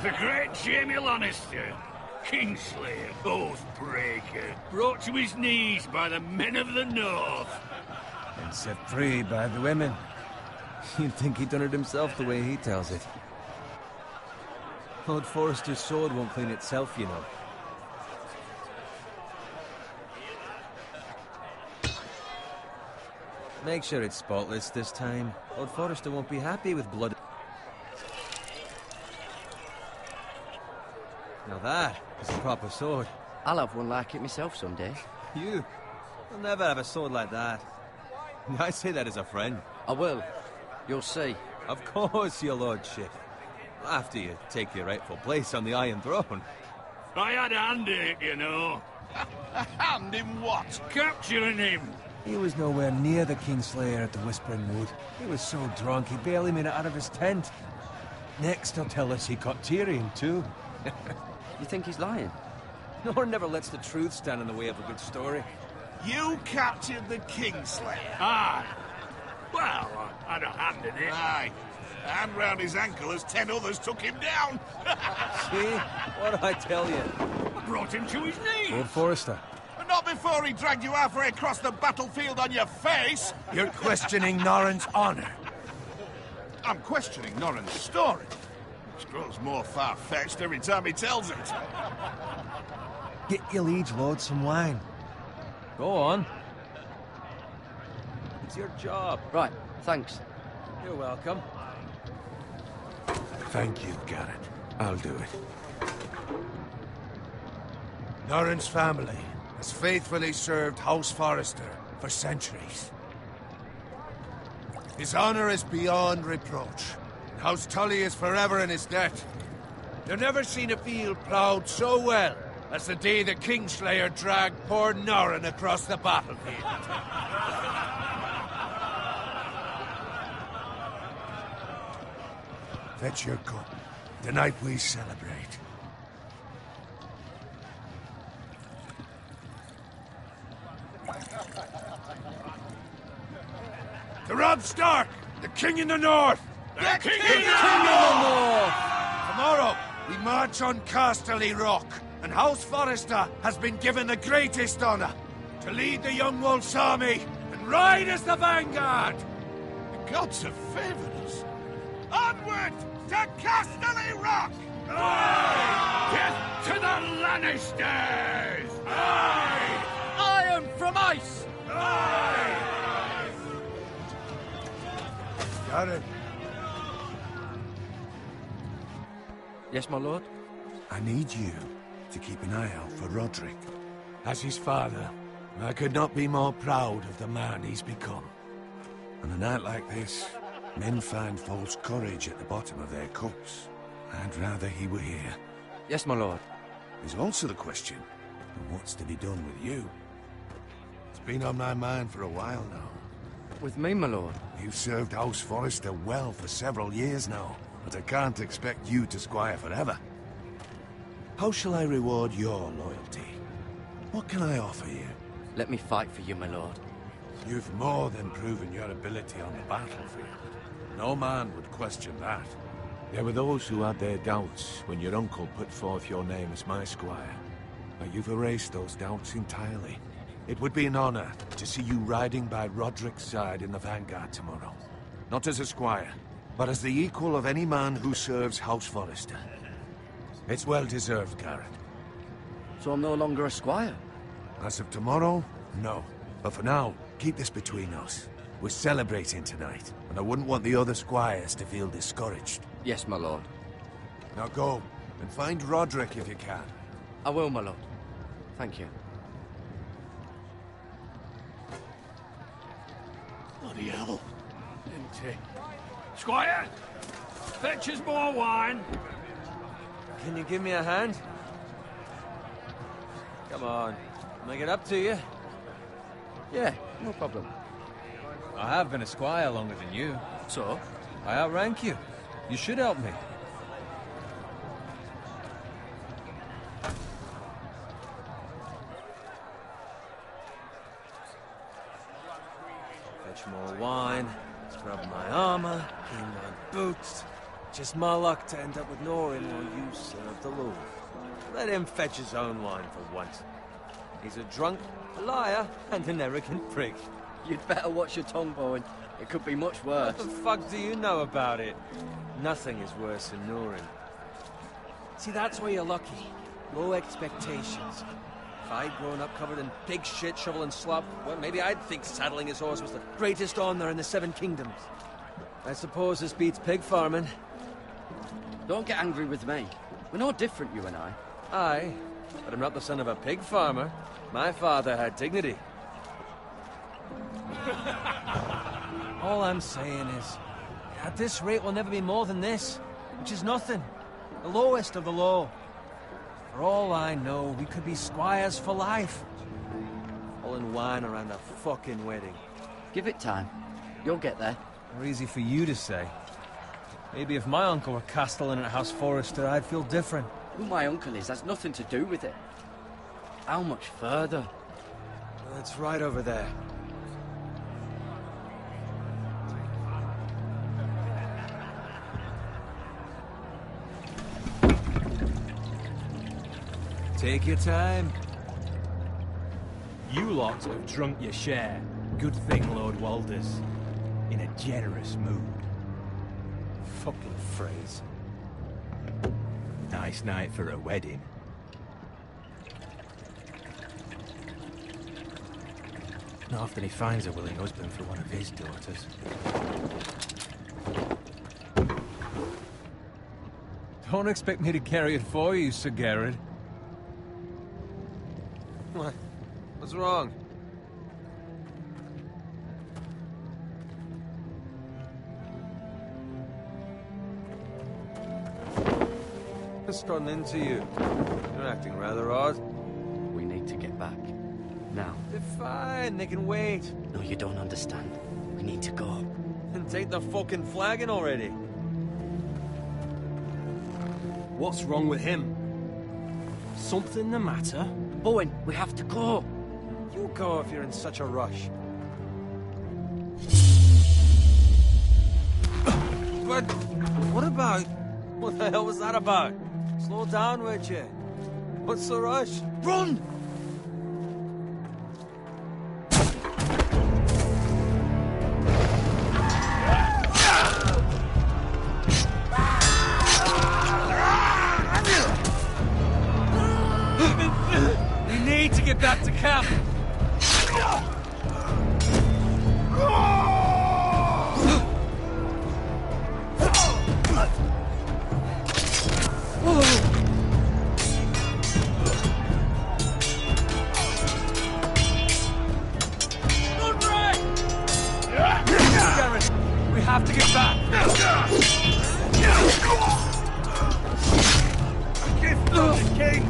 The great Jaime Lannister, Kingslayer, Oathbreaker, brought to his knees by the men of the North. And set free by the women. You'd think he'd done it himself the way he tells it. Lord Forrester's sword won't clean itself, you know. Make sure it's spotless this time. Lord Forrester won't be happy with blood. Now that is a proper sword. I'll have one like it myself someday. You? You'll never have a sword like that. I say that as a friend. I will. You'll see. Of course, your lordship. After you take your rightful place on the Iron Throne. I had a hand in it, you know. A hand in what? Capturing him. He was nowhere near the Kingslayer at the Whispering Wood. He was so drunk he barely made it out of his tent. Next he'll tell us he caught Tyrion too. You think he's lying? Nor never lets the truth stand in the way of a good story. You captured the Kingslayer? Aye. Well, I had a hand in it. Aye. A hand round his ankle as 10 others took him down. See? What did I tell you? I brought him to his knees. Lord Forrester. But not before he dragged you halfway across the battlefield on your face. You're questioning Norrin's honor. I'm questioning Norrin's story. Which grows more far-fetched every time he tells it. Get your liege lord some wine. Go on. It's your job. Right, thanks. You're welcome. Thank you, Garrett. I'll do it. Norrin's family has faithfully served House Forrester for centuries. His honor is beyond reproach. House Tully is forever in his debt. You've never seen a field ploughed so well as the day the Kingslayer dragged poor Norrin across the battlefield. Fetch your cup. Tonight we celebrate. To Robb Stark, the King in the North! The King King in the North! Tomorrow, we march on Casterly Rock, and House Forrester has been given the greatest honor to lead the Young Wolf's army and ride as the vanguard! The gods have favored us. Onward to Casterly Rock! Aye! Death to the Lannisters! Aye! Iron from ice! Aye! Got it. Yes, my lord? I need you to keep an eye out for Roderick. As his father, I could not be more proud of the man he's become. On a night like this, men find false courage at the bottom of their cups. I'd rather he were here. Yes, my lord. There's also the question of what's to be done with you. It's been on my mind for a while now. With me, my lord? You've served House Forrester well for several years now, but I can't expect you to squire forever. How shall I reward your loyalty? What can I offer you? Let me fight for you, my lord. You've more than proven your ability on the battlefield. No man would question that. There were those who had their doubts when your uncle put forth your name as my squire. But you've erased those doubts entirely. It would be an honor to see you riding by Roderick's side in the vanguard tomorrow. Not as a squire, but as the equal of any man who serves House Forrester. It's well deserved, Garrett. So I'm no longer a squire? As of tomorrow, no. But for now, keep this between us. We're celebrating tonight, and I wouldn't want the other squires to feel discouraged. Yes, my lord. Now go, and find Roderick if you can. I will, my lord. Thank you. Bloody hell. Empty. Squire! Fetch us more wine. Can you give me a hand? Come on. Make it up to you. Yeah, no problem. I have been a squire longer than you. So? I outrank you. You should help me. much more wine, scrub my armor, clean my boots. Just my luck to end up with Norin while you serve the Lord. Let him fetch his own wine for once. He's a drunk, a liar, and an arrogant prick. You'd better watch your tongue, Bowen. It could be much worse. What the fuck do you know about it? Nothing is worse than Norin. See, that's where you're lucky. Low expectations. If I'd grown up covered in pig shit, shovel and slop, well, maybe I'd think saddling his horse was the greatest honor in the Seven Kingdoms. I suppose this beats pig farming. Don't get angry with me. We're no different, you and I. Aye, but I'm not the son of a pig farmer. My father had dignity. All I'm saying is, at this rate we'll never be more than this, which is nothing. The lowest of the low. For all I know, we could be squires for life. All in wine around a fucking wedding. Give it time. You'll get there. More easy for you to say. Maybe if my uncle were castellan at House Forrester, I'd feel different. Who my uncle is has nothing to do with it. How much further? It's right over there. Take your time. You lot have drunk your share. Good thing Lord Walder's in a generous mood. Fucking phrase. Nice night for a wedding. Not often he finds a willing husband for one of his daughters. Don't expect me to carry it for you, Sir Garrett. What? What's wrong? What's gotten into you? You're acting rather odd. We need to get back. Now. They're fine, they can wait. No, you don't understand. We need to go. And take the fucking flagon already. What's wrong with him? Something the matter? Bowen, we have to go. You go if you're in such a rush. But what about? What the hell was that about? Slow down, would you? What's the rush? Run! We need to get back to camp. We have to get back. Gift from the king.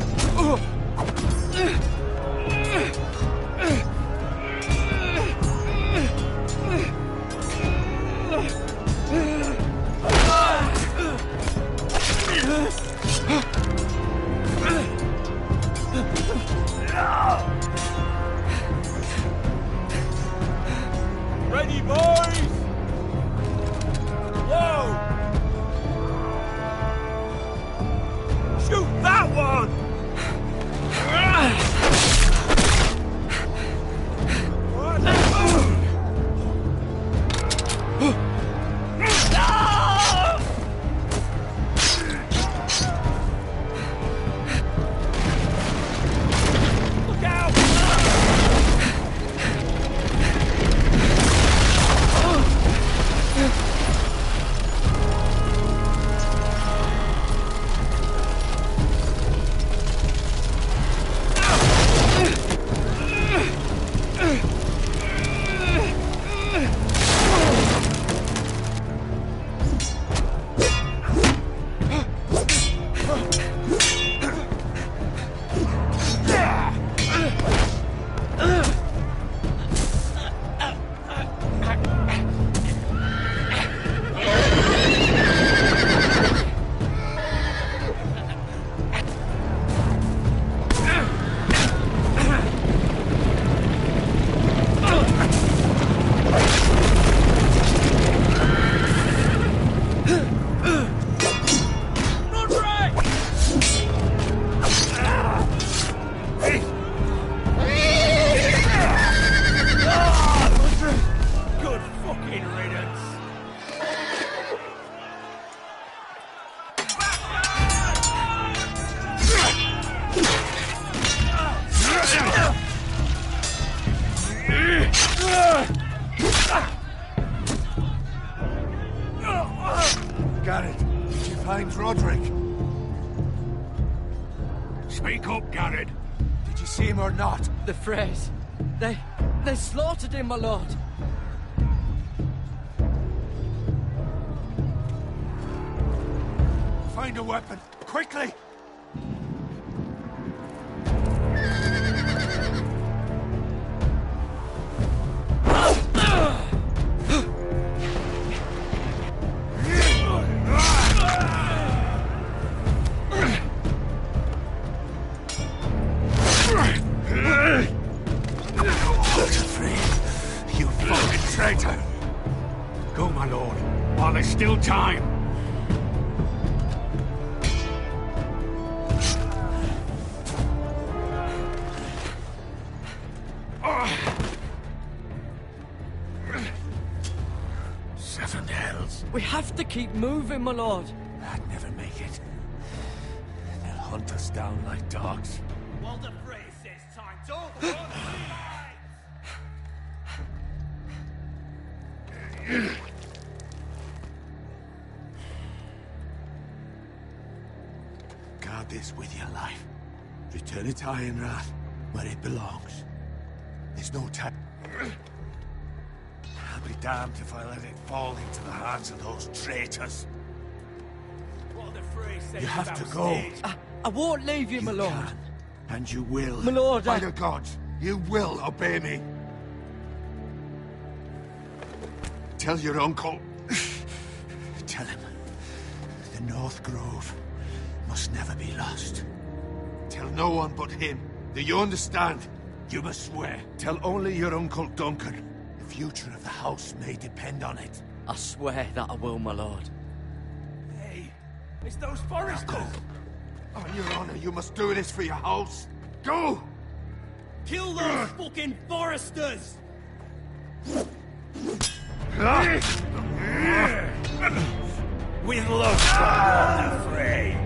Roderick? Speak up, Garrett. Did you see him or not? The Freys. They slaughtered him, my lord. Find a weapon, quickly! You fucking traitor! Go, my lord, while there's still time. Seven hells. We have to keep moving, my lord. I'd never make it. They'll hunt us down like dogs. Walder Frey says time to overrun Guard this with your life. Return it to Ironrath, where it belongs. There's no time. I'll be damned if I let it fall into the hands of those traitors. Walder Frey says You have to go. I won't leave you, my lord. Can, and you will. My lord, By the gods, you will obey me. Tell your uncle. Tell him. The North Grove must never be lost. Tell no one but him. Do you understand? You must swear. Tell only your Uncle Duncan. The future of the house may depend on it. I swear that I will, my lord. Hey, it's those foresters. On your honor, you must do this for your house. Go! Kill those fucking foresters! With love, Walder Frey.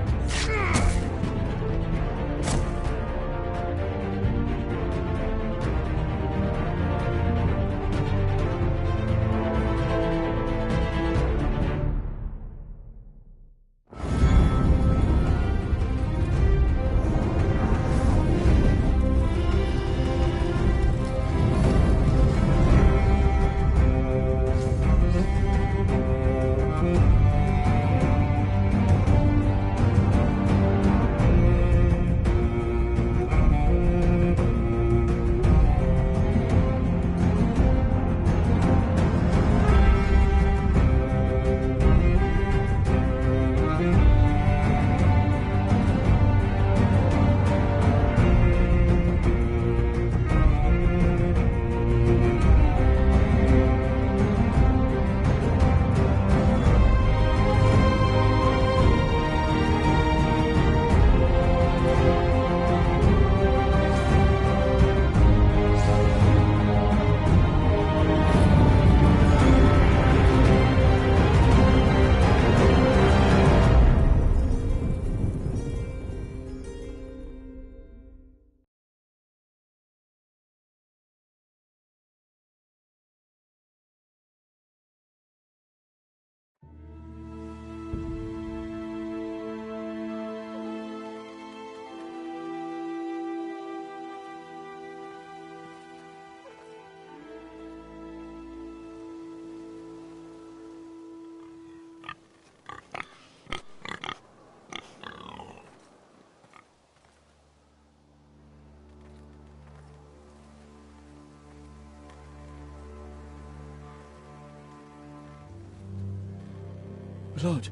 Lord.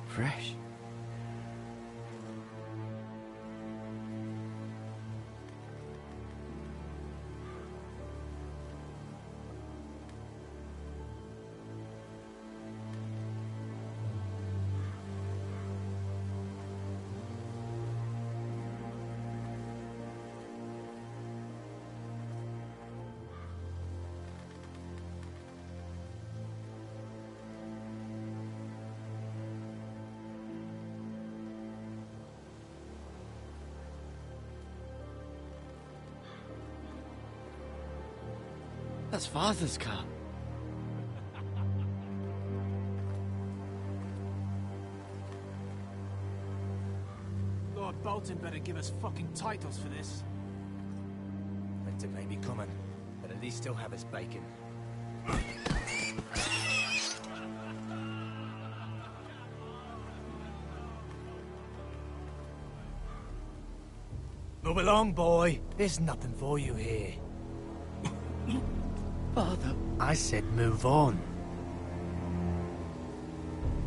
Fresh. That's Father's car. Lord Bolton better give us fucking titles for this. Winter may be coming, but at least he'll have his bacon. Move along, boy. There's nothing for you here. Father. I said move on.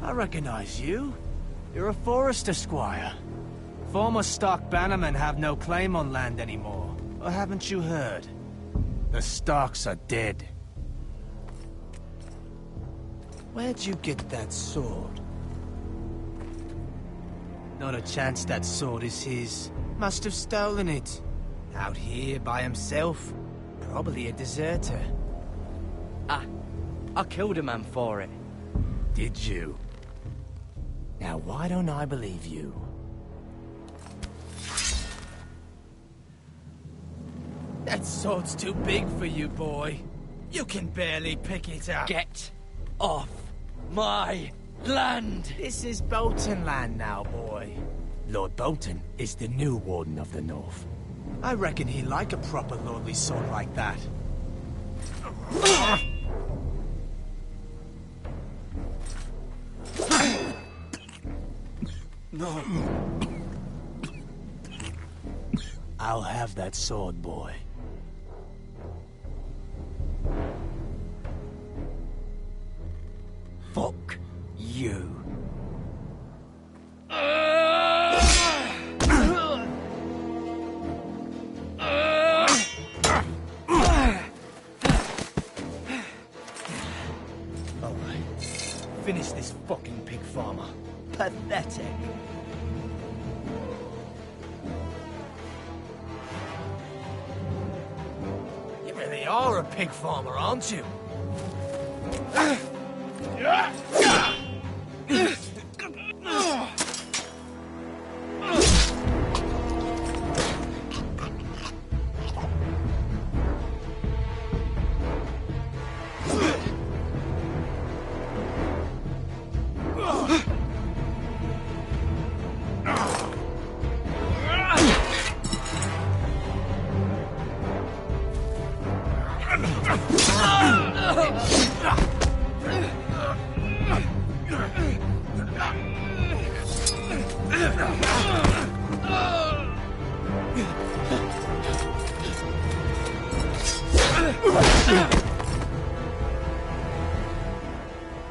I recognize you. You're a Forrester squire. Former Stark bannermen have no claim on land anymore. Or haven't you heard? The Starks are dead. Where'd you get that sword? Not a chance that sword is his. Must have stolen it. Out here by himself. Probably a deserter. I killed a man for it. Did you? Now why don't I believe you? That sword's too big for you, boy. You can barely pick it up. Get off my land! This is Bolton land now, boy. Lord Bolton is the new Warden of the North. I reckon he'd like a proper lordly sword like that. No. I'll have that sword, boy. Fuck you. Alright. Finish this fucking pig farmer. Pathetic. You really are a pig farmer, aren't you?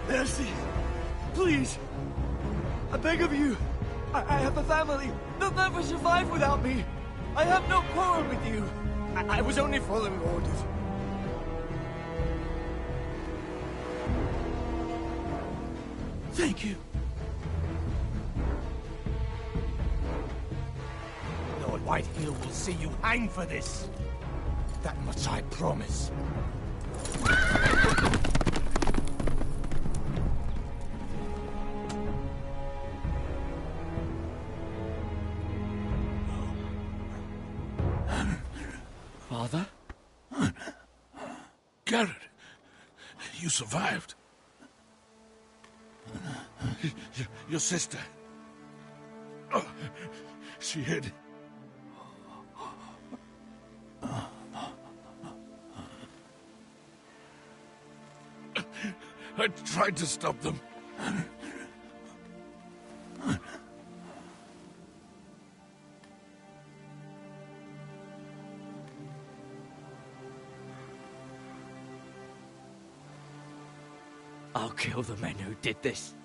Mercy! Please! I beg of you! I have a family! They'll never survive without me! I have no quarrel with you! I was only following orders. Thank you. Lord Whitehill will see you hang for this. That much I promise. Father? Garrett, you survived. Your sister. Oh, she hid. I tried to stop them. I'll kill the men who did this.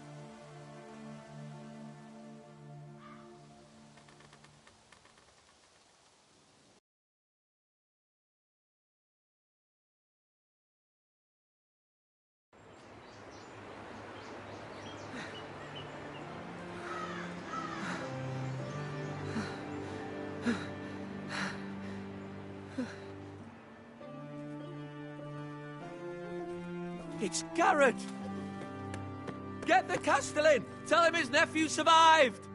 It's Garrett! Get the Castellan! Tell him his nephew survived!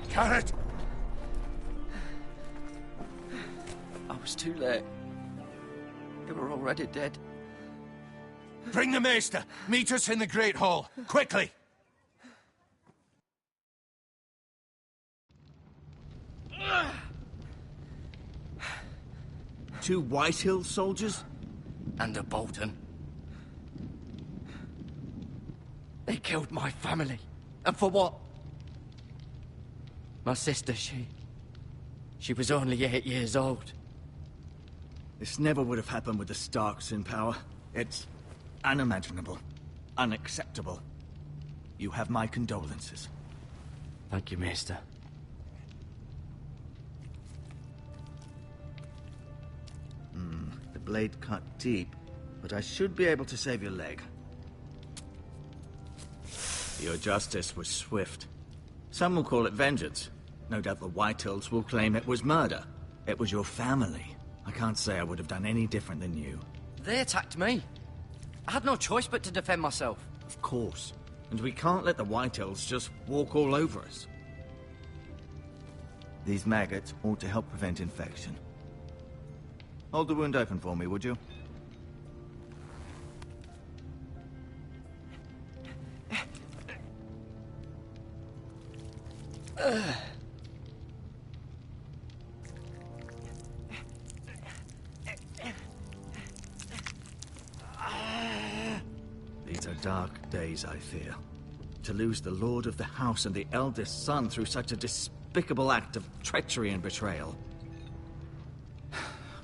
Garrett! I was too late. They were are already dead. Bring the Maester! Meet us in the Great Hall! Quickly! Two Whitehill soldiers? And a Bolton. They killed my family. And for what? My sister, she was only 8 years old. This never would have happened with the Starks in power. It's unimaginable. Unacceptable. You have my condolences. Thank you, Maester. The blade cut deep, but I should be able to save your leg. Your justice was swift. Some will call it vengeance. No doubt the Whitehills will claim it was murder. It was your family. I can't say I would have done any different than you. They attacked me. I had no choice but to defend myself. Of course. And we can't let the Whitehills just walk all over us. These maggots ought to help prevent infection. Hold the wound open for me, would you? These are dark days, I fear. To lose the Lord of the House and the eldest son through such a despicable act of treachery and betrayal.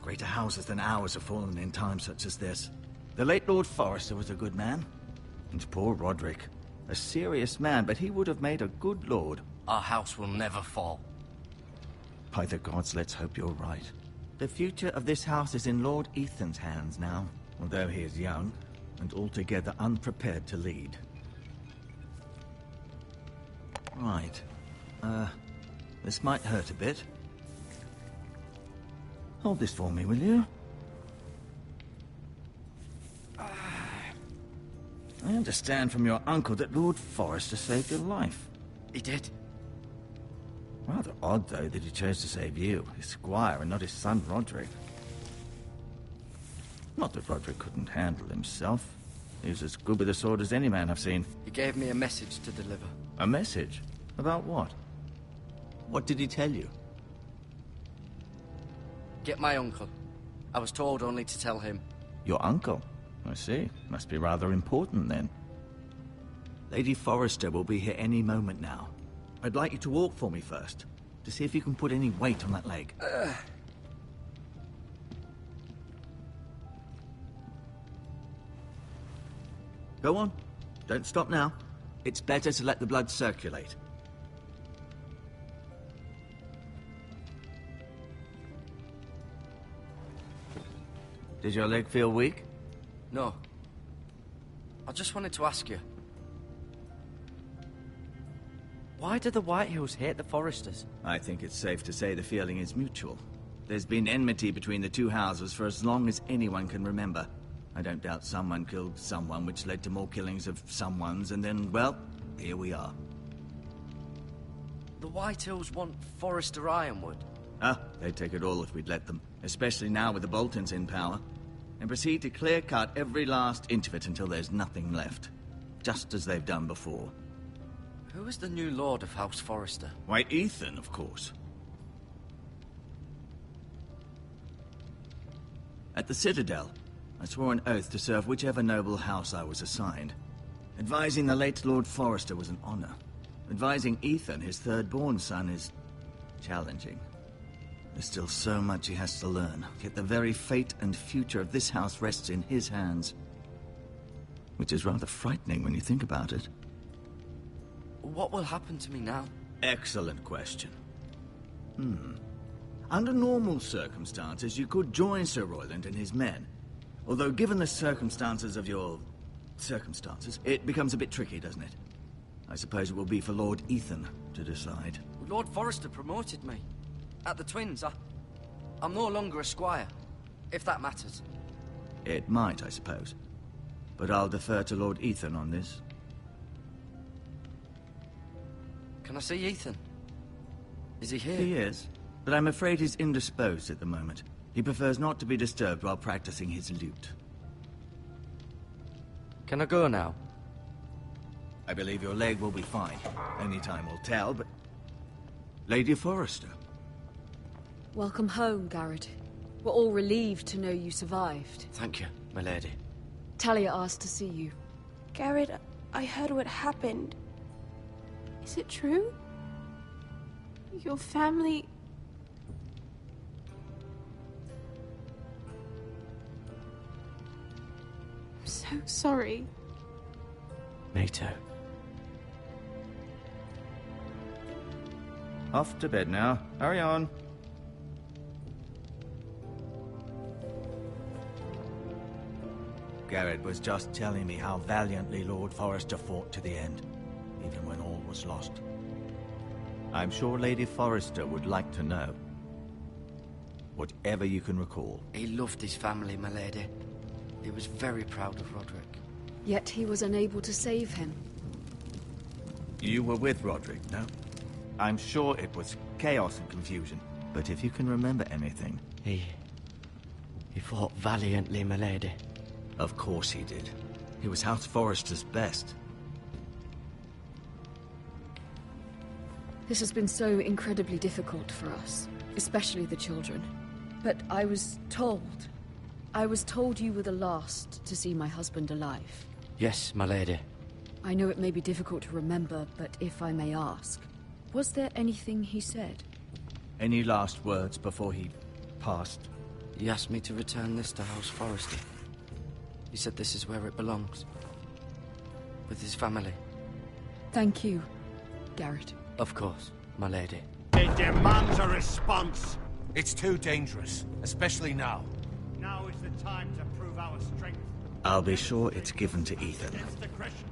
Greater houses than ours have fallen in times such as this. The late Lord Forrester was a good man. And poor Roderick. A serious man, but he would have made a good lord. Our house will never fall. By the gods, let's hope you're right. The future of this house is in Lord Ethan's hands now, although he is young and altogether unprepared to lead. Right. This might hurt a bit. Hold this for me, will you? I understand from your uncle that Lord Forrester saved your life. He did. Rather odd, though, that he chose to save you, his squire, and not his son, Roderick. Not that Roderick couldn't handle himself. He was as good with a sword as any man I've seen. He gave me a message to deliver. A message? About what? What did he tell you? Get my uncle. I was told only to tell him. Your uncle? I see. Must be rather important, then. Lady Forrester will be here any moment now. I'd like you to walk for me first, to see if you can put any weight on that leg. Go on. Don't stop now. It's better to let the blood circulate. Does your leg feel weak? No. I just wanted to ask you. Why do the Whitehills hate the Forresters? I think it's safe to say the feeling is mutual. There's been enmity between the two houses for as long as anyone can remember. I don't doubt someone killed someone, which led to more killings of someones, and then, well, here we are. The Whitehills want Forrester Ironwood. Ah, they'd take it all if we'd let them, especially now with the Boltons in power, and proceed to clear-cut every last inch of it until there's nothing left, just as they've done before. Who is the new Lord of House Forrester? Why, Ethan, of course. At the Citadel, I swore an oath to serve whichever noble house I was assigned. Advising the late Lord Forrester was an honor. Advising Ethan, his third-born son, is challenging. There's still so much he has to learn, yet the very fate and future of this house rests in his hands. Which is rather frightening when you think about it. What will happen to me now? Excellent question. Under normal circumstances, you could join Sir Royland and his men. Although, given the circumstances of your... circumstances, it becomes a bit tricky, doesn't it? I suppose it will be for Lord Ethan to decide. Lord Forrester promoted me. At the Twins, I'm no longer a squire, if that matters. It might, I suppose. But I'll defer to Lord Ethan on this. Can I see Ethan? Is he here? He is, but I'm afraid he's indisposed at the moment. He prefers not to be disturbed while practicing his lute. Can I go now? I believe your leg will be fine. Only time will tell, but... Lady Forrester. Welcome home, Garrett. We're all relieved to know you survived. Thank you, my lady. Talia asked to see you. Garrett, I heard what happened. Is it true? Your family... I'm so sorry. Me too. Off to bed now. Hurry on. Garrett was just telling me how valiantly Lord Forrester fought to the end, even when all was lost. I'm sure Lady Forrester would like to know. Whatever you can recall. He loved his family, my lady. He was very proud of Roderick. Yet he was unable to save him. You were with Roderick, no? I'm sure it was chaos and confusion, but if you can remember anything... He fought valiantly, my lady. Of course he did. He was House Forrester's best. This has been so incredibly difficult for us, especially the children. But I was told you were the last to see my husband alive. Yes, my lady. I know it may be difficult to remember, but if I may ask, was there anything he said? Any last words before he passed? He asked me to return this to House Forrester. He said this is where it belongs. With his family. Thank you, Garrett. Of course, my lady. It demands a response. It's too dangerous, especially now. Now is the time to prove our strength. I'll be sure it's given to Ethan. Against aggression.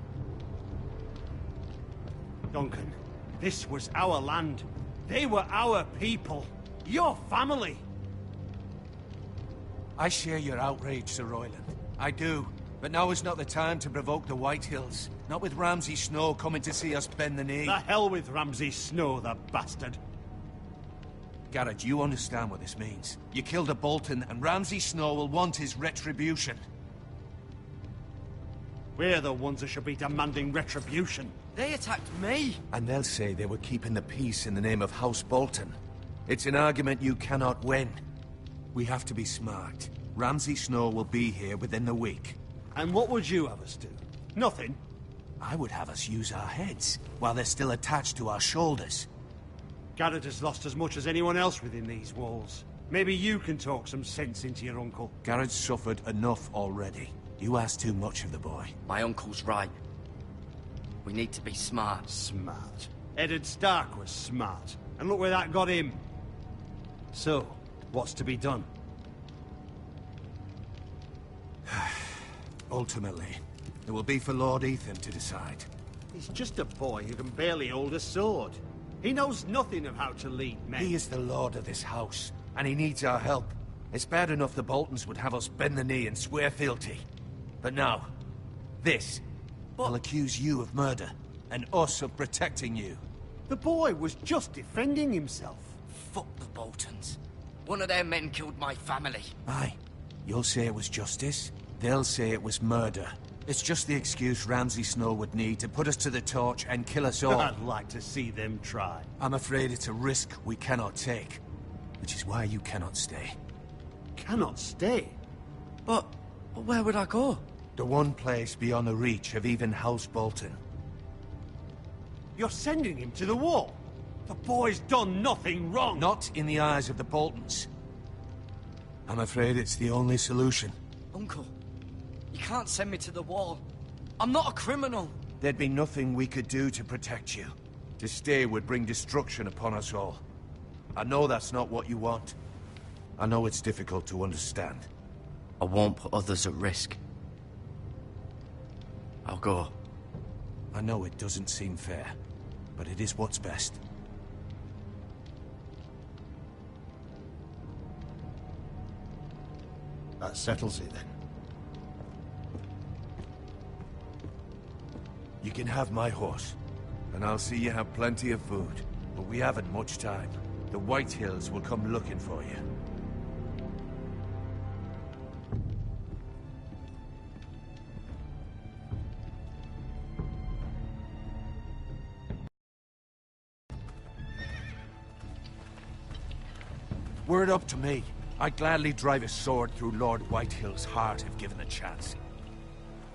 Duncan, this was our land. They were our people. Your family. I share your outrage, Sir Royland. I do. But now is not the time to provoke the Whitehills. Not with Ramsay Snow coming to see us bend the knee. The hell with Ramsay Snow, the bastard. Garrett, you understand what this means. You killed a Bolton, and Ramsay Snow will want his retribution. We're the ones that should be demanding retribution. They attacked me! And they'll say they were keeping the peace in the name of House Bolton. It's an argument you cannot win. We have to be smart. Ramsay Snow will be here within the week. And what would you have us do? Nothing. I would have us use our heads, while they're still attached to our shoulders. Garrett has lost as much as anyone else within these walls. Maybe you can talk some sense into your uncle. Garrett's suffered enough already. You ask too much of the boy. My uncle's right. We need to be smart. Smart. Eddard Stark was smart. And look where that got him. So, what's to be done? Ultimately, it will be for Lord Ethan to decide. He's just a boy who can barely hold a sword. He knows nothing of how to lead men. He is the lord of this house, and he needs our help. It's bad enough the Boltons would have us bend the knee and swear fealty. But now, this will accuse you of murder, and us of protecting you. The boy was just defending himself. Fuck the Boltons. One of their men killed my family. Aye. You'll say it was justice. They'll say it was murder. It's just the excuse Ramsay Snow would need to put us to the torch and kill us all. I'd like to see them try. I'm afraid it's a risk we cannot take. Which is why you cannot stay. Cannot stay? But where would I go? The one place beyond the reach of even House Bolton. You're sending him to the wall? The boy's done nothing wrong! Not in the eyes of the Boltons. I'm afraid it's the only solution. Uncle, you can't send me to the wall. I'm not a criminal. There'd be nothing we could do to protect you. To stay would bring destruction upon us all. I know that's not what you want. I know it's difficult to understand. I won't put others at risk. I'll go. I know it doesn't seem fair, but it is what's best. That settles it, then. You can have my horse, and I'll see you have plenty of food. But we haven't much time. The Whitehills will come looking for you. Were it up to me, I'd gladly drive a sword through Lord Whitehill's heart if given the chance.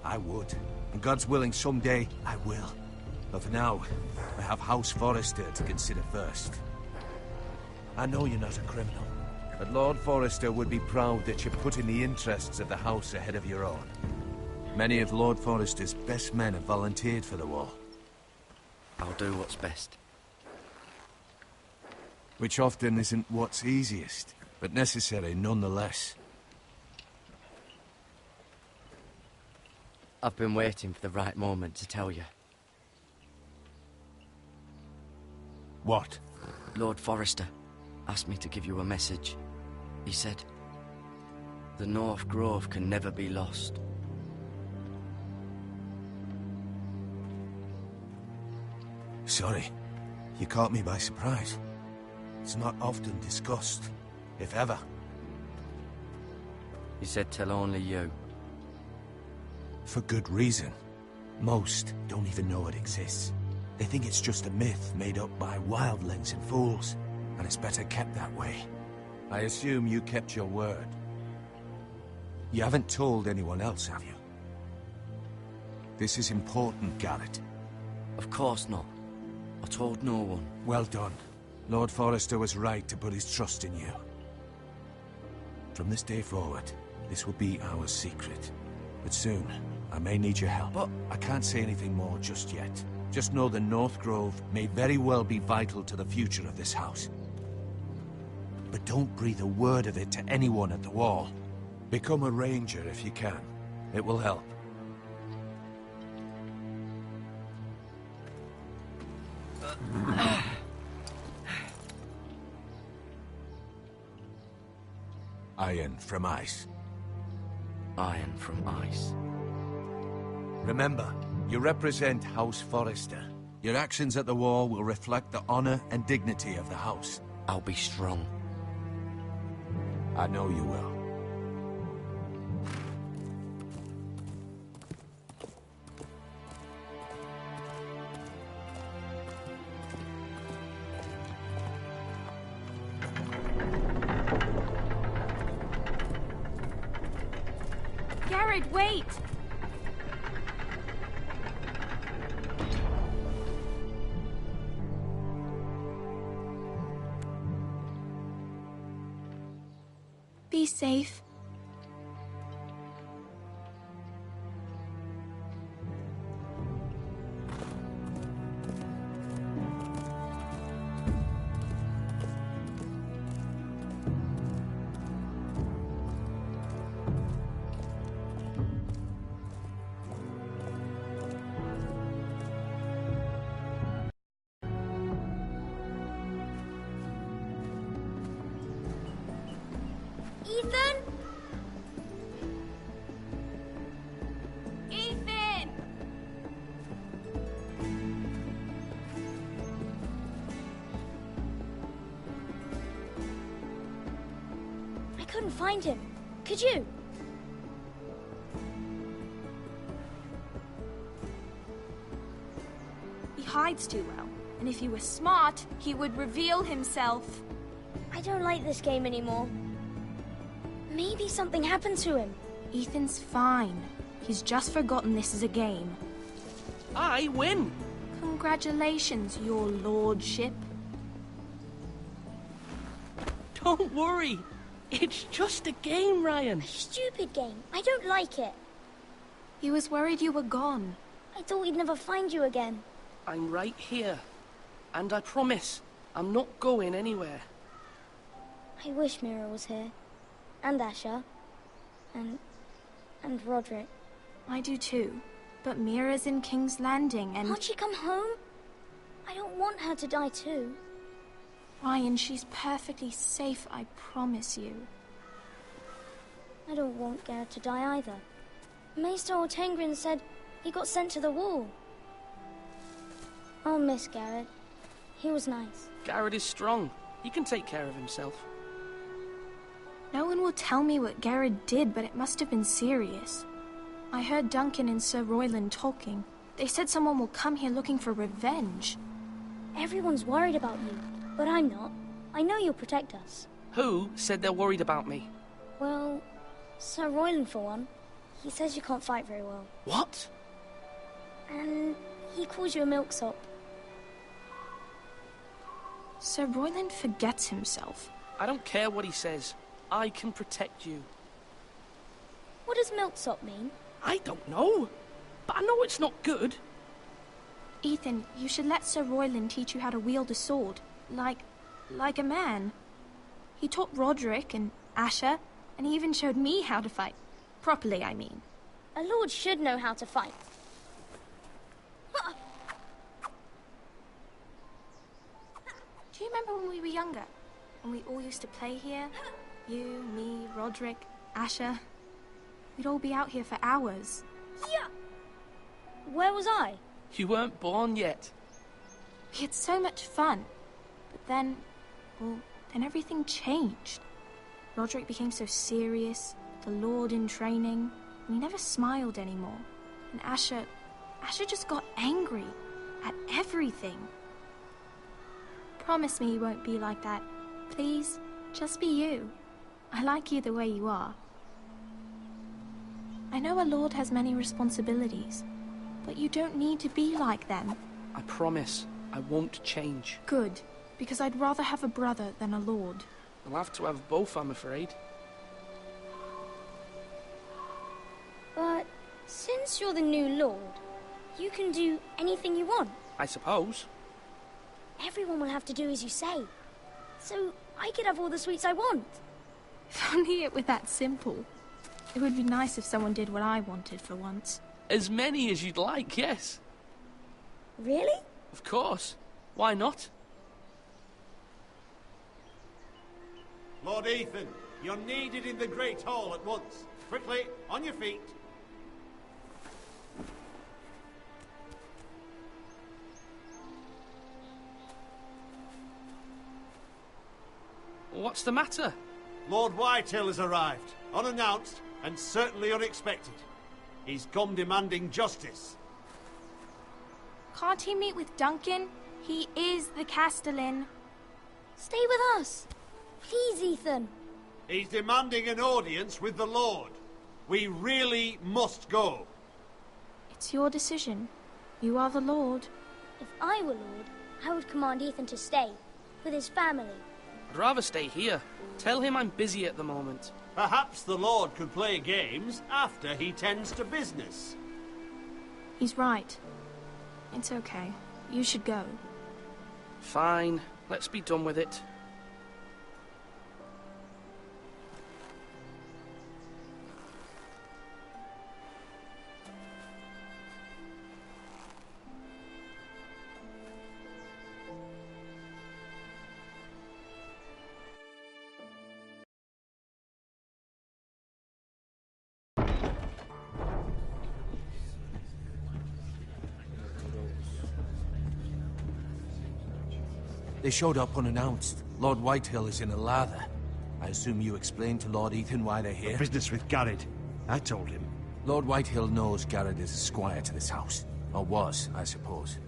I would. And God's willing, someday I will. But for now, I have House Forrester to consider first. I know you're not a criminal, but Lord Forrester would be proud that you're putting the interests of the house ahead of your own. Many of Lord Forrester's best men have volunteered for the war. I'll do what's best. Which often isn't what's easiest, but necessary nonetheless. I've been waiting for the right moment to tell you. What? Lord Forrester asked me to give you a message. He said, the North Grove can never be lost. Sorry. You caught me by surprise. It's not often discussed, if ever. He said tell only you. For good reason. Most don't even know it exists. They think it's just a myth made up by wildlings and fools, and it's better kept that way. I assume you kept your word. You haven't told anyone else, have you? This is important, Garrett. Of course not. I told no one. Well done. Lord Forrester was right to put his trust in you. From this day forward, this will be our secret. But soon, I may need your help. But I can't say anything more just yet. Just know the North Grove may very well be vital to the future of this house. But don't breathe a word of it to anyone at the Wall. Become a ranger if you can. It will help. Iron from ice. Iron from ice. Remember, you represent House Forrester. Your actions at the war will reflect the honor and dignity of the house. I'll be strong. I know you will. Garrett, wait! Be safe. Ethan? Ethan! I couldn't find him. Could you? He hides too well, and if he were smart, he would reveal himself. I don't like this game anymore. Maybe something happened to him. Ethan's fine. He's just forgotten this is a game. I win! Congratulations, your lordship. Don't worry. It's just a game, Ryan. A stupid game. I don't like it. He was worried you were gone. I thought we'd never find you again. I'm right here. And I promise, I'm not going anywhere. I wish Mira was here. And Asher. And Roderick. I do too. But Mira's in King's Landing and... Can't she come home? I don't want her to die too. Ryan, she's perfectly safe, I promise you. I don't want Garrett to die either. Maester Ortengrin said he got sent to the Wall. I'll miss Garrett. He was nice. Garrett is strong. He can take care of himself. No one will tell me what Garrett did, but it must have been serious. I heard Duncan and Sir Royland talking. They said someone will come here looking for revenge. Everyone's worried about you, but I'm not. I know you'll protect us. Who said they're worried about me? Well, Sir Royland for one. He says you can't fight very well. What? And he calls you a milksop. Sir Royland forgets himself. I don't care what he says. I can protect you. What does milksop mean? I don't know. But I know it's not good. Ethan, you should let Sir Royland teach you how to wield a sword. Like a man. He taught Roderick and Asher, and he even showed me how to fight. Properly, I mean. A lord should know how to fight. Do you remember when we were younger? When we all used to play here? You, me, Roderick, Asher. We'd all be out here for hours. Yeah. Where was I? You weren't born yet. We had so much fun. But then, well, then everything changed. Roderick became so serious, the Lord in training, and he never smiled anymore. And Asher just got angry at everything. Promise me you won't be like that. Please, just be you. I like you the way you are. I know a lord has many responsibilities, but you don't need to be like them. I promise I won't change. Good, because I'd rather have a brother than a lord. I'll have to have both, I'm afraid. But since you're the new lord, you can do anything you want. I suppose. Everyone will have to do as you say. So I could have all the sweets I want. If only it were that simple. It would be nice if someone did what I wanted for once. As many as you'd like, yes. Really? Of course. Why not? Lord Ethan, you're needed in the Great Hall at once. Quickly, on your feet. What's the matter? Lord Whitehill has arrived, unannounced and certainly unexpected. He's come demanding justice. Can't he meet with Duncan? He is the Castellan. Stay with us. Please, Ethan. He's demanding an audience with the Lord. We really must go. It's your decision. You are the Lord. If I were Lord, I would command Ethan to stay, with his family. I'd rather stay here. Tell him I'm busy at the moment. Perhaps the Lord could play games after he tends to business. He's right. It's okay. You should go. Fine. Let's be done with it. They showed up unannounced. Lord Whitehill is in a lather. I assume you explained to Lord Ethan why they're here? Business with Garrett. I told him. Lord Whitehill knows Garrett is a squire to this house. Or was, I suppose.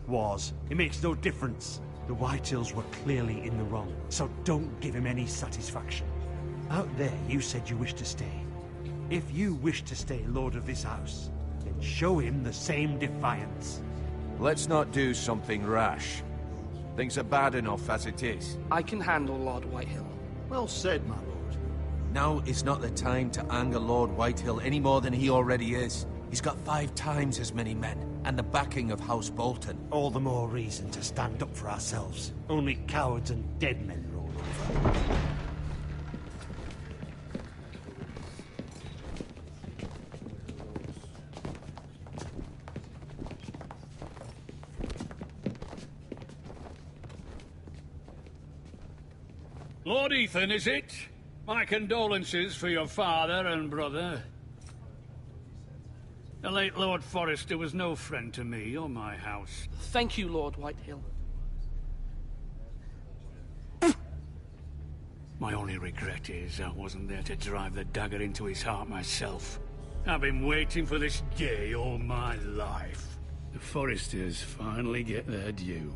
Was. It makes no difference. The Whitehills were clearly in the wrong, so don't give him any satisfaction. Out there, you said you wished to stay. If you wish to stay lord of this house, then show him the same defiance. Let's not do something rash. Things are bad enough as it is. I can handle Lord Whitehill. Well said, my lord. Now is not the time to anger Lord Whitehill any more than he already is. He's got 5 times as many men, and the backing of House Bolton. All the more reason to stand up for ourselves. Only cowards and dead men roll over. Lord Ethan, is it? My condolences for your father and brother. The late Lord Forrester was no friend to me or my house. Thank you, Lord Whitehill. My only regret is I wasn't there to drive the dagger into his heart myself. I've been waiting for this day all my life. The Forresters finally get their due.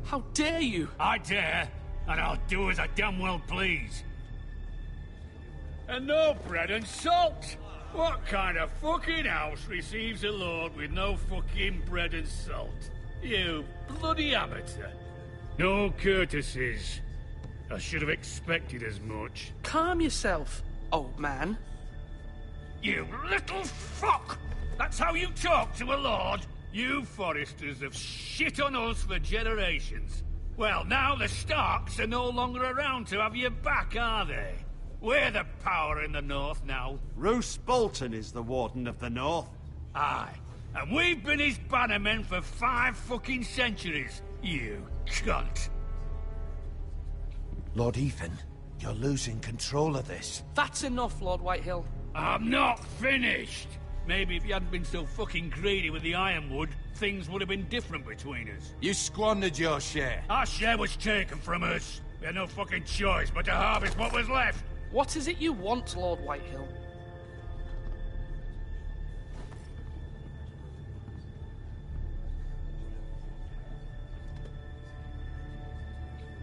How dare you? I dare. and I'll do as I damn well please. And no bread and salt! What kind of fucking house receives a lord with no fucking bread and salt? You bloody amateur. No courtesies. I should have expected as much. Calm yourself, old man. You little fuck! That's how you talk to a lord? You Forresters have shit on us for generations. Well, now the Starks are no longer around to have your back, are they? We're the power in the north now. Roose Bolton is the Warden of the North. Aye. And we've been his bannermen for 5 fucking centuries, you cunt. Lord Ethan, you're losing control of this. That's enough, Lord Whitehill. I'm not finished! Maybe if you hadn't been so fucking greedy with the ironwood, things would have been different between us. You squandered your share. Our share was taken from us. We had no fucking choice but to harvest what was left. What is it you want, Lord Whitehill?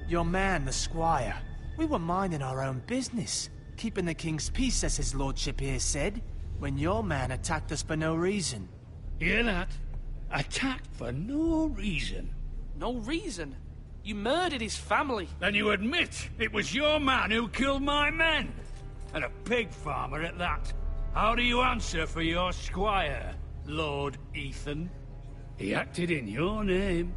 Your man, the squire. We were minding our own business, keeping the king's peace, as his lordship here said, when your man attacked us for no reason. Hear that? Attacked for no reason. No reason? You murdered his family. Then you admit it was your man who killed my men. And a pig farmer at that. How do you answer for your squire, Lord Ethan? He acted in your name.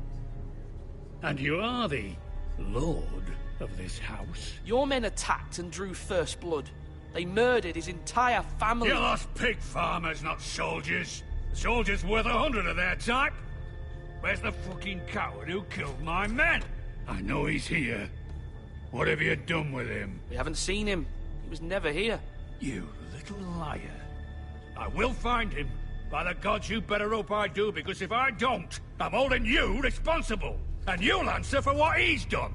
And you are the lord of this house. Your men attacked and drew first blood. They murdered his entire family. You lost pig farmers, not soldiers. The soldiers worth 100 of their type. Where's the fucking coward who killed my men? I know he's here. What have you done with him? We haven't seen him. He was never here. You little liar. I will find him. By the gods, you better hope I do, because if I don't, I'm holding you responsible. And you'll answer for what he's done.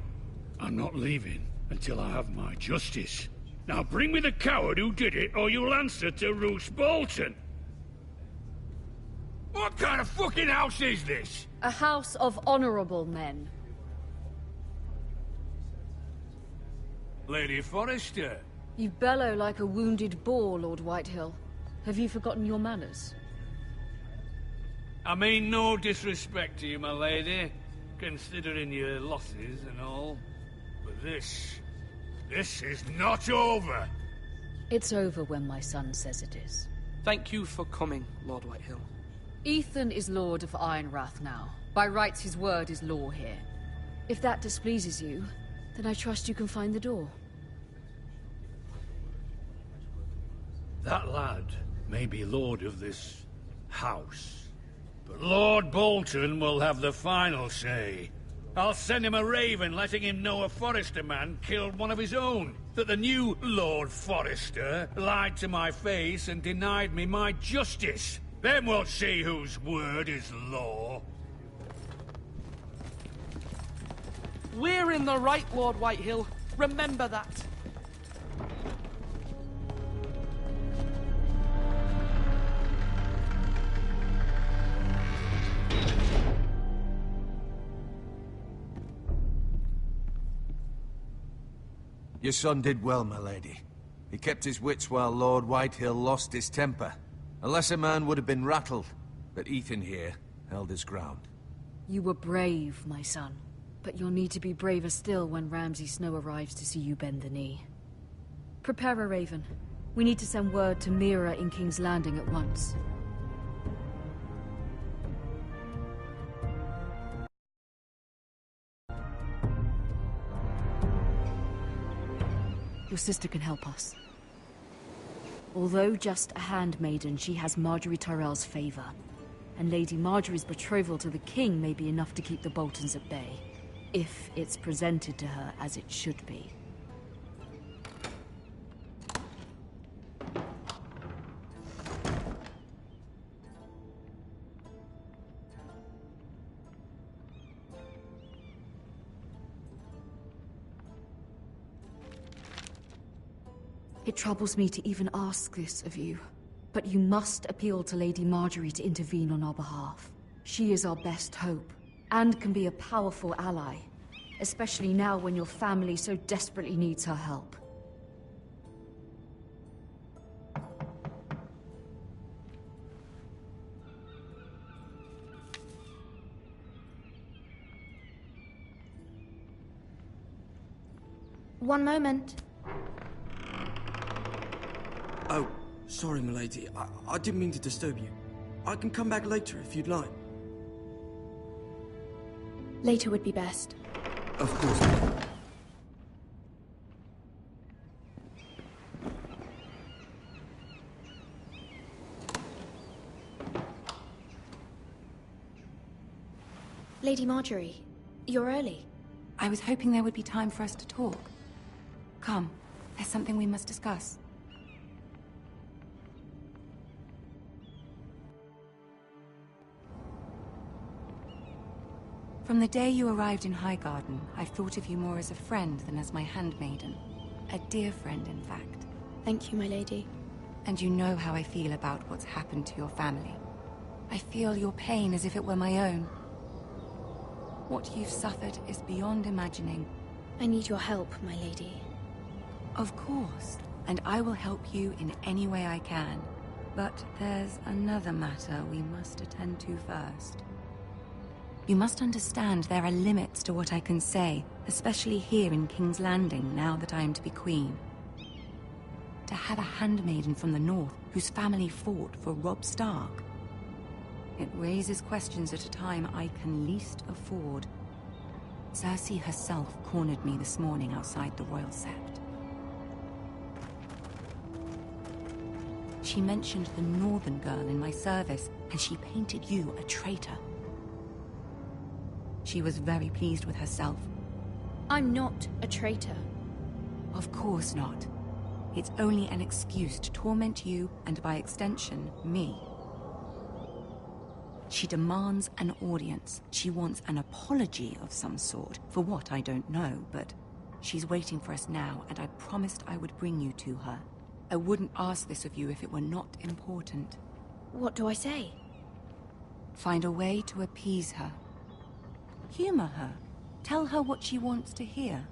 I'm not leaving until I have my justice. Now bring me the coward who did it, or you'll answer to Roose Bolton. What kind of fucking house is this? A house of honorable men. Lady Forrester. You bellow like a wounded boar, Lord Whitehill. Have you forgotten your manners? I mean no disrespect to you, my lady, considering your losses and all. But this is not over. It's over when my son says it is. Thank you for coming, Lord Whitehill. Ethan is Lord of Ironrath now. By rights, his word is law here. If that displeases you, then I trust you can find the door. That lad may be lord of this house, but Lord Bolton will have the final say. I'll send him a raven letting him know a Forrester man killed one of his own, that the new Lord Forrester lied to my face and denied me my justice. Then we'll see whose word is law. We're in the right, Lord Whitehill. Remember that. Your son did well, my lady. He kept his wits while Lord Whitehill lost his temper. A lesser man would have been rattled, but Ethan here held his ground. You were brave, my son. But you'll need to be braver still when Ramsay Snow arrives to see you bend the knee. Prepare a raven. We need to send word to Mira in King's Landing at once. Your sister can help us. Although just a handmaiden, she has Marjorie Tyrell's favor. And Lady Marjorie's betrothal to the king may be enough to keep the Boltons at bay. If it's presented to her as it should be. It troubles me to even ask this of you, but you must appeal to Lady Marjorie to intervene on our behalf. She is our best hope, and can be a powerful ally. especially now when your family so desperately needs her help. One moment. Oh, sorry, milady. I didn't mean to disturb you. I can come back later if you'd like. Later would be best. Of course. Lady Marjorie, you're early. I was hoping there would be time for us to talk. Come, there's something we must discuss. From the day you arrived in Highgarden, I've thought of you more as a friend than as my handmaiden. A dear friend, in fact. Thank you, my lady. And you know how I feel about what's happened to your family. I feel your pain as if it were my own. What you've suffered is beyond imagining. I need your help, my lady. Of course, and I will help you in any way I can. But there's another matter we must attend to first. You must understand there are limits to what I can say, especially here in King's Landing, now that I am to be queen. To have a handmaiden from the north whose family fought for Robb Stark. It raises questions at a time I can least afford. Cersei herself cornered me this morning outside the Royal Sept. She mentioned the northern girl in my service, and she painted you a traitor. She was very pleased with herself. I'm not a traitor. Of course not. It's only an excuse to torment you, and by extension, me. She demands an audience. She wants an apology of some sort, for what I don't know, but she's waiting for us now, and I promised I would bring you to her. I wouldn't ask this of you if it were not important. What do I say? Find a way to appease her. Humor her. Tell her what she wants to hear.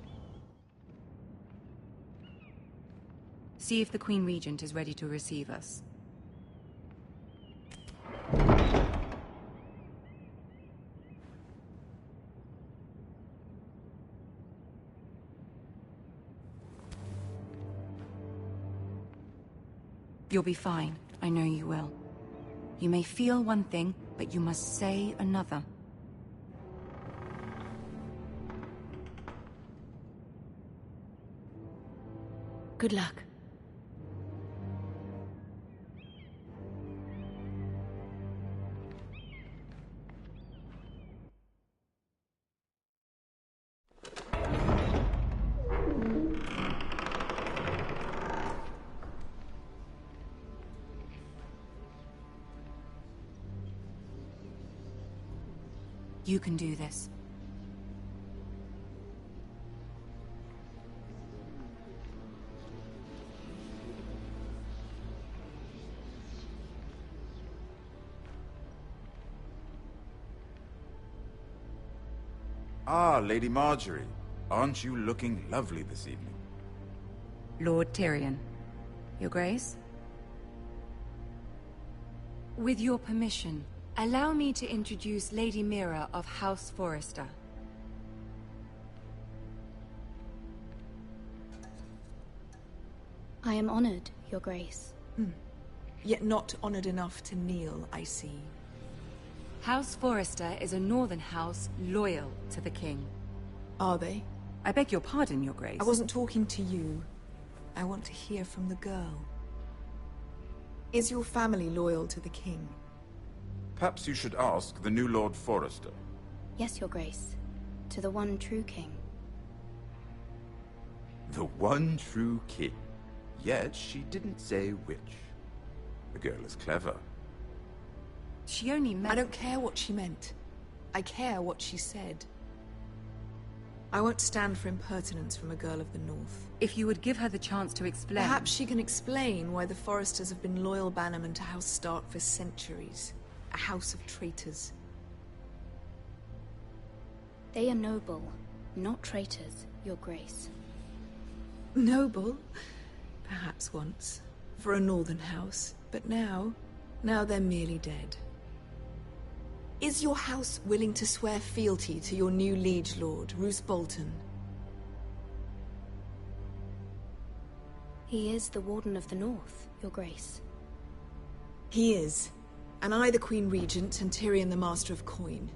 See if the Queen Regent is ready to receive us. You'll be fine. I know you will. You may feel one thing, but you must say another. Good luck. You can do this. Ah, Lady Marjorie. Aren't you looking lovely this evening? Lord Tyrion. Your Grace? With your permission, allow me to introduce Lady Mira of House Forrester. I am honored, Your Grace. Yet not honored enough to kneel, I see. House Forrester is a northern house loyal to the king. Are they? I beg your pardon, Your Grace. I wasn't talking to you. I want to hear from the girl. Is your family loyal to the king? Perhaps you should ask the new Lord Forrester. Yes, Your Grace. To the one true king. The one true king. Yet she didn't say which. The girl is clever. She only meant... I don't care what she meant. I care what she said. I won't stand for impertinence from a girl of the North. If you would give her the chance to explain... Perhaps she can explain why the Forresters have been loyal bannermen to House Stark for centuries. A house of traitors. They are noble, Not traitors, Your Grace. Noble? Perhaps once. For a northern house. But now they're merely dead. Is your house willing to swear fealty to your new liege lord, Roose Bolton? He is the Warden of the North, Your Grace. He is. And I the Queen Regent and Tyrion the Master of Coin.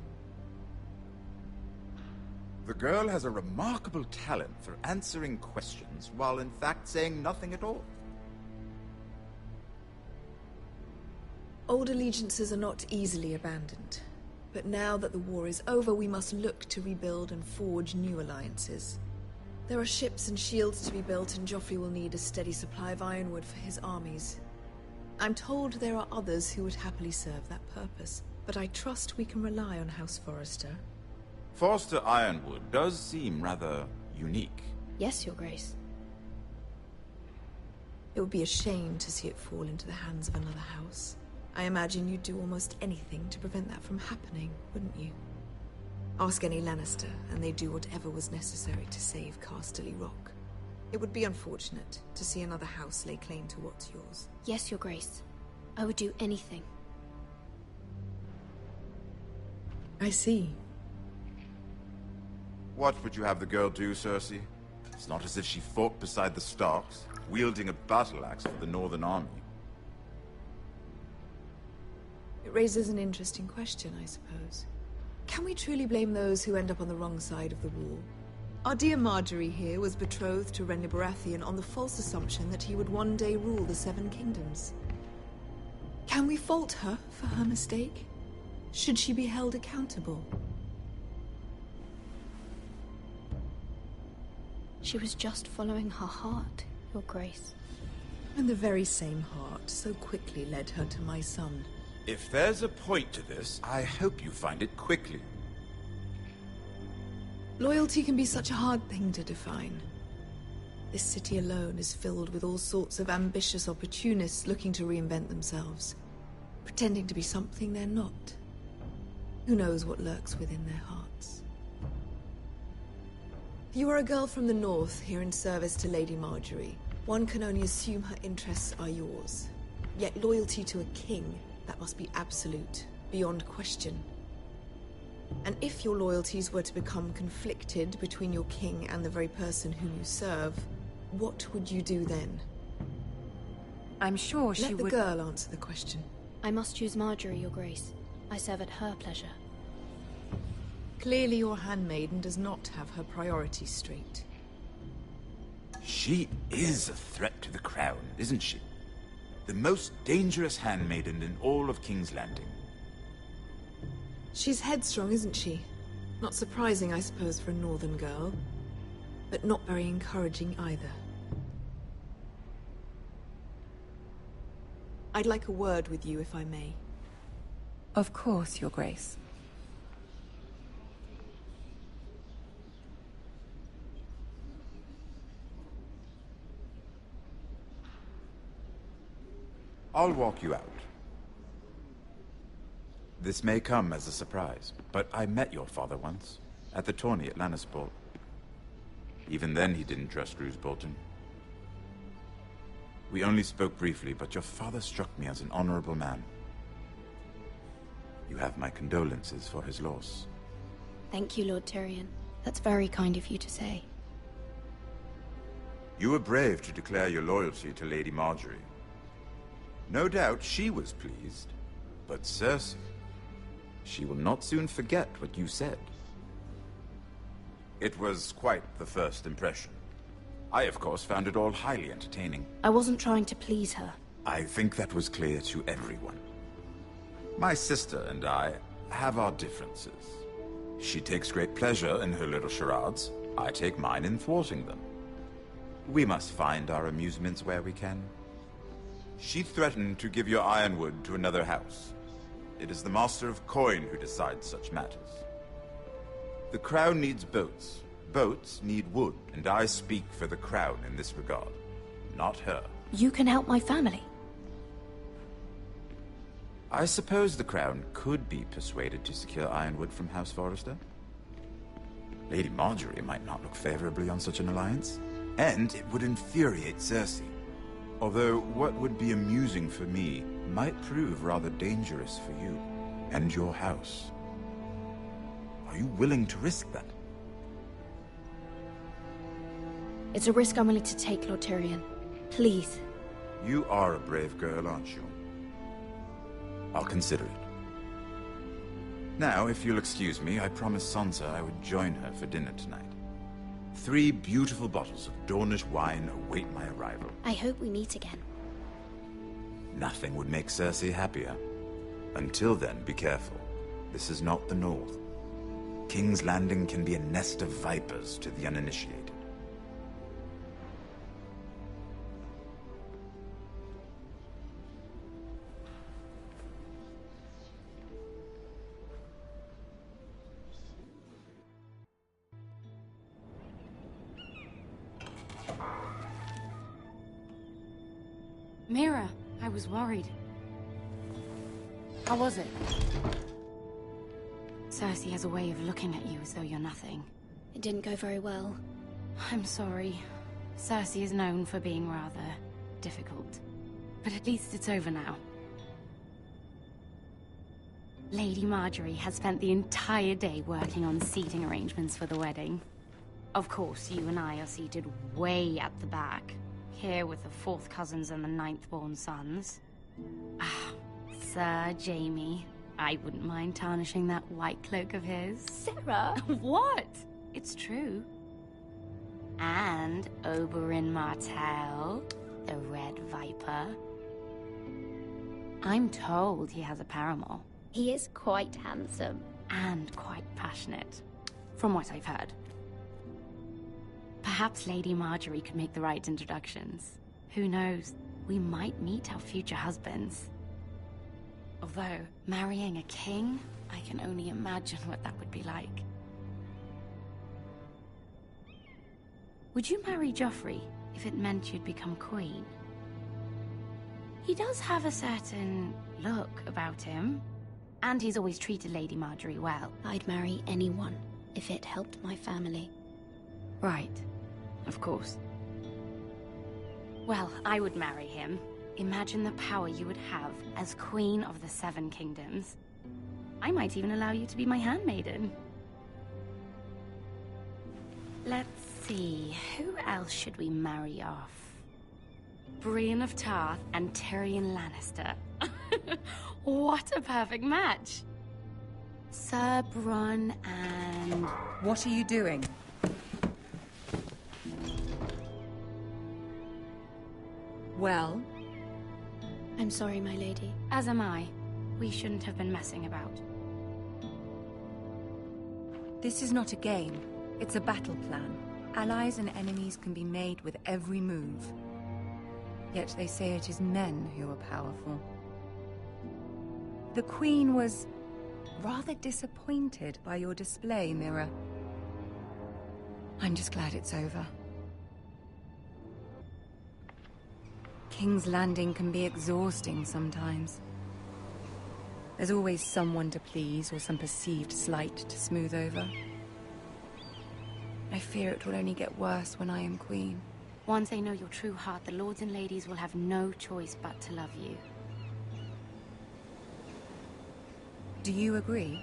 The girl has a remarkable talent for answering questions while in fact saying nothing at all. Old allegiances are not easily abandoned. But now that the war is over, we must look to rebuild and forge new alliances. There are ships and shields to be built, and Joffrey will need a steady supply of ironwood for his armies. I'm told there are others who would happily serve that purpose, but I trust we can rely on House Forrester. Forrester Ironwood does seem rather unique. Yes, Your Grace. It would be a shame to see it fall into the hands of another house. I imagine you'd do almost anything to prevent that from happening, wouldn't you? Ask any Lannister, and they'd do whatever was necessary to save Casterly Rock. It would be unfortunate to see another house lay claim to what's yours. Yes, Your Grace. I would do anything. I see. What would you have the girl do, Cersei? It's not as if she fought beside the Starks, wielding a battle axe for the Northern Army. It raises an interesting question, I suppose. Can we truly blame those who end up on the wrong side of the wall? Our dear Marjorie here was betrothed to Renly Baratheon on the false assumption that he would one day rule the Seven Kingdoms. Can we fault her for her mistake? Should she be held accountable? She was just following her heart, Your Grace. And the very same heart so quickly led her to my son. If there's a point to this, I hope you find it quickly. Loyalty can be such a hard thing to define. This city alone is filled with all sorts of ambitious opportunists looking to reinvent themselves, pretending to be something they're not. Who knows what lurks within their hearts? You are a girl from the north here in service to Lady Marjorie. One can only assume her interests are yours. Yet loyalty to a king, that must be absolute, beyond question. And if your loyalties were to become conflicted between your king and the very person whom you serve, what would you do then? I'm sure she would... Let the girl answer the question. I must choose Marjorie, Your Grace. I serve at her pleasure. Clearly your handmaiden does not have her priorities straight. She is a threat to the crown, isn't she? The most dangerous handmaiden in all of King's Landing. She's headstrong, isn't she? Not surprising, I suppose, for a northern girl. But not very encouraging either. I'd like a word with you, if I may. Of course, Your Grace. I'll walk you out. This may come as a surprise, but I met your father once, at the tourney at Lannisport. Even then he didn't trust Roose Bolton. We only spoke briefly, but your father struck me as an honorable man. You have my condolences for his loss. Thank you, Lord Tyrion. That's very kind of you to say. You were brave to declare your loyalty to Lady Marjorie. No doubt she was pleased, but Cersei, she will not soon forget what you said. It was quite the first impression. I, of course, found it all highly entertaining. I wasn't trying to please her. I think that was clear to everyone. My sister and I have our differences. She takes great pleasure in her little charades. I take mine in thwarting them. We must find our amusements where we can. She threatened to give your ironwood to another house. It is the Master of Coin who decides such matters. The Crown needs boats. Boats need wood, and I speak for the Crown in this regard, not her. You can help my family. I suppose the Crown could be persuaded to secure ironwood from House Forrester. Lady Marjorie might not look favorably on such an alliance, and it would infuriate Cersei. Although what would be amusing for me might prove rather dangerous for you and your house. Are you willing to risk that? It's a risk I'm willing to take, Lord Tyrion. Please. You are a brave girl, aren't you? I'll consider it. Now, if you'll excuse me, I promised Sansa I would join her for dinner tonight. 3 beautiful bottles of Dornish wine await my arrival. I hope we meet again. Nothing would make Cersei happier. Until then, be careful. This is not the North. King's Landing can be a nest of vipers to the uninitiated. Mira, I was worried. How was it? Cersei has a way of looking at you as though you're nothing. It didn't go very well. I'm sorry. Cersei is known for being rather difficult. But at least it's over now. Lady Marjorie has spent the entire day working on seating arrangements for the wedding. Of course, you and I are seated way at the back. Here with the 4th cousins and the 9th-born sons. Ah, Sir Jaime. I wouldn't mind tarnishing that white cloak of his. Sarah! What? It's true. And Oberyn Martell, the Red Viper. I'm told he has a paramour. He is quite handsome. And quite passionate, from what I've heard. Perhaps Lady Marjorie could make the right introductions. Who knows? We might meet our future husbands. Although, marrying a king, I can only imagine what that would be like. Would you marry Joffrey if it meant you'd become queen? He does have a certain look about him, and he's always treated Lady Marjorie well. I'd marry anyone if it helped my family. Right. Of course. Well, I would marry him. Imagine the power you would have as Queen of the 7 Kingdoms. I might even allow you to be my handmaiden. Let's see, who else should we marry off? Brienne of Tarth and Tyrion Lannister. What a perfect match! Sir Bronn and... What are you doing? Well? I'm sorry, my lady. As am I. We shouldn't have been messing about. This is not a game. It's a battle plan. Allies and enemies can be made with every move. Yet they say it is men who are powerful. The Queen was rather disappointed by your display, Mira. I'm just glad it's over. King's Landing can be exhausting sometimes. There's always someone to please or some perceived slight to smooth over. I fear it will only get worse when I am queen. Once they know your true heart, the lords and ladies will have no choice but to love you. Do you agree?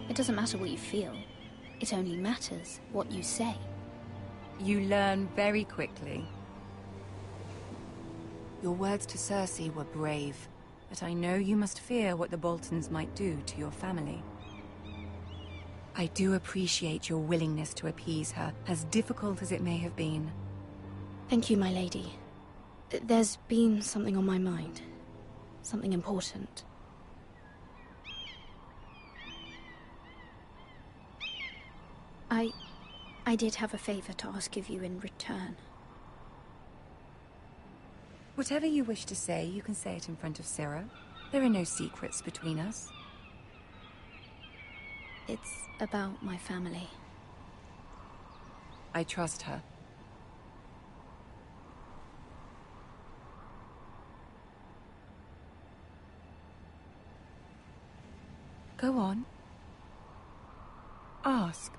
It doesn't matter what you feel. It only matters what you say. You learn very quickly. Your words to Cersei were brave, but I know you must fear what the Boltons might do to your family. I do appreciate your willingness to appease her, as difficult as it may have been. Thank you, my lady. There's been something on my mind. Something important. I did have a favor to ask of you in return. Whatever you wish to say, you can say it in front of Sarah. There are no secrets between us. It's about my family. I trust her. Go on. Ask.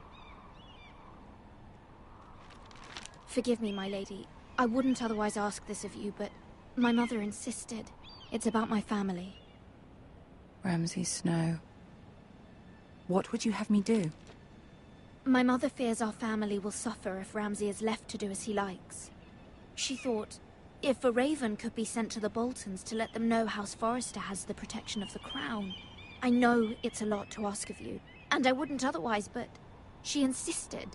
Forgive me, my lady. I wouldn't otherwise ask this of you, but my mother insisted. It's about my family. Ramsay Snow. What would you have me do? My mother fears our family will suffer if Ramsay is left to do as he likes. She thought, if a raven could be sent to the Boltons to let them know House Forrester has the protection of the crown. I know it's a lot to ask of you, and I wouldn't otherwise, but she insisted.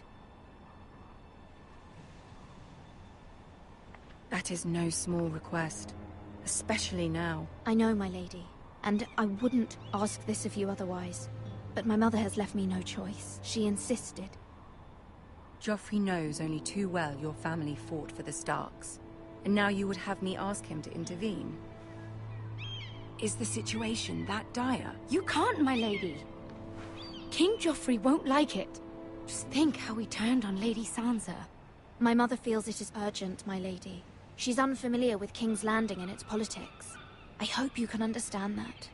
That is no small request, especially now. I know, my lady, and I wouldn't ask this of you otherwise. But my mother has left me no choice. She insisted. Joffrey knows only too well your family fought for the Starks, and now you would have me ask him to intervene. Is the situation that dire? You can't, my lady. King Joffrey won't like it. Just think how he turned on Lady Sansa. My mother feels it is urgent, my lady. She's unfamiliar with King's Landing and its politics. I hope you can understand that.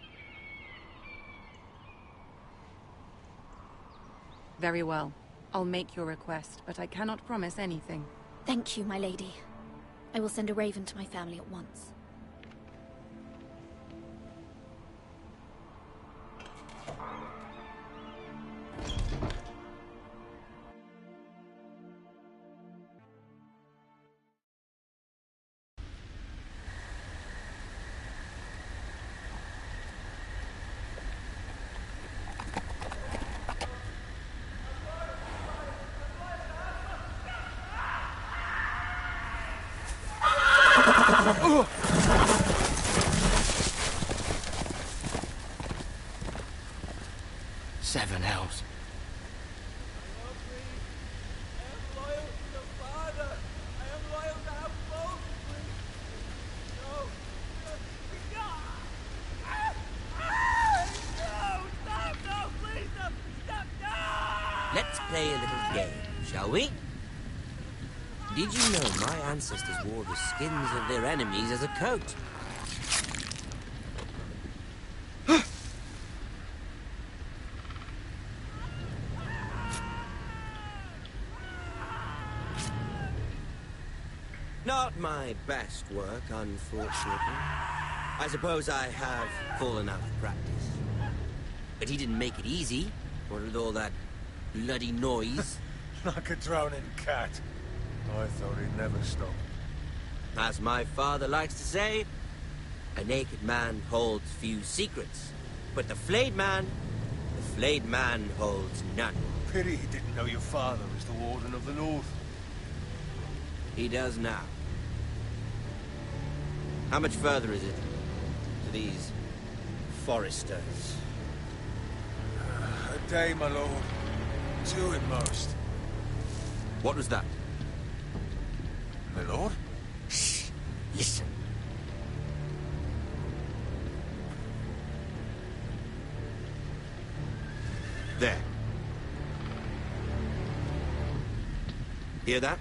Very well. I'll make your request, but I cannot promise anything. Thank you, my lady. I will send a raven to my family at once. Seven hells. Let's play a little game, shall we? Did you know my ancestors wore the skins of their enemies as a coat? Not my best work, unfortunately. I suppose I have fallen out of practice. But he didn't make it easy, what with all that bloody noise. Like a drowning cat. I thought he'd never stop. As my father likes to say, a naked man holds few secrets. But the flayed man holds none. Pity he didn't know your father was the Warden of the North. He does now. How much further is it to these Forresters? A day, my lord. 2 at most. What was that? My lord? Shh! Listen. There. Hear that?